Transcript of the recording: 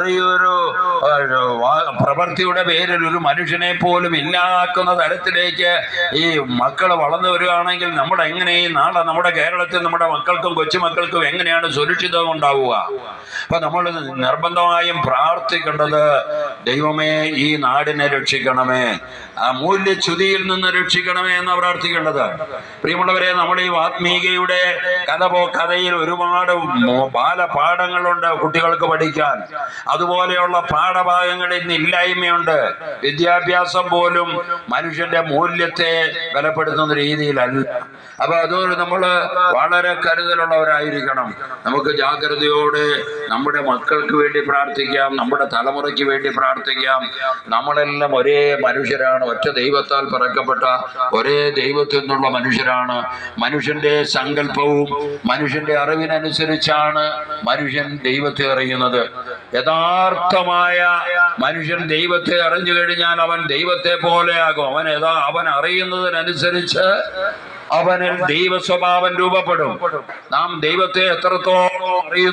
ഒരു പ്രവൃത്തിയുടെ പേരിൽ ഒരു മനുഷ്യനെ പോലും ഇല്ലാതാക്കുന്ന തരത്തിലേക്ക് ഈ മക്കൾ വളർന്നു വരികയാണെങ്കിൽ എങ്ങനെ ഈ നാളെ നമ്മുടെ കേരളത്തിൽ നമ്മുടെ മക്കൾക്കും കൊച്ചുമക്കൾക്കും എങ്ങനെയാണ് സുരക്ഷിതം ഉണ്ടാവുക? അപ്പൊ നമ്മൾ നിർബന്ധമായും പ്രാർത്ഥിക്കേണ്ടത്, ദൈവമേ ഈ നാടിനെ രക്ഷിക്കണമേ, ആ മൂല്യച്യുതിയിൽ നിന്ന് രക്ഷിക്കണമേ എന്ന് പ്രാർത്ഥിക്കേണ്ടത്. പ്രിയമുള്ളവരെ, നമ്മുടെ ഈ വാത്മീകയുടെ കഥയിൽ ഒരുപാട് ബാലപാഠങ്ങളുണ്ട് കുട്ടികൾക്ക് പഠിക്കാൻ. അതുപോലെയുള്ള പാഠഭാഗങ്ങളിൽ ഇന്ന് ഇല്ലായ്മയുണ്ട്. വിദ്യാഭ്യാസം പോലും മനുഷ്യന്റെ മൂല്യത്തെ ബലപ്പെടുത്തുന്ന രീതിയിലല്ല. അപ്പൊ അതുകൊണ്ട് നമ്മൾ വളരെ കരുതലുള്ളവരായിരിക്കണം. നമുക്ക് ജാഗ്രതയോടെ നമ്മുടെ മക്കൾക്ക് വേണ്ടി പ്രാർത്ഥിക്കാം, നമ്മുടെ തലമുറയ്ക്ക് വേണ്ടി പ്രാർത്ഥിക്കാം. നമ്മളെല്ലാം ഒരേ മനുഷ്യരാണ്, ഒറ്റ ദൈവത്താൽ പിറക്കപ്പെട്ട ഒരേ ദൈവത്തിൽ നിന്നുള്ള മനുഷ്യരാണ്. മനുഷ്യന്റെ സങ്കല്പവും മനുഷ്യന്റെ അറിവിനനുസരിച്ചാണ് മനുഷ്യൻ ദൈവത്തെ അറിയുന്നത്. യഥാർത്ഥമായ മനുഷ്യൻ ദൈവത്തെ അറിഞ്ഞു കഴിഞ്ഞാൽ അവൻ ദൈവത്തെ പോലെയാകും. അവൻ അറിയുന്നതിനനുസരിച്ച് അവനിൽ ദൈവ സ്വഭാവം രൂപപ്പെടും. നാം ദൈവത്തെ എത്രത്തോളം അറിയുന്നു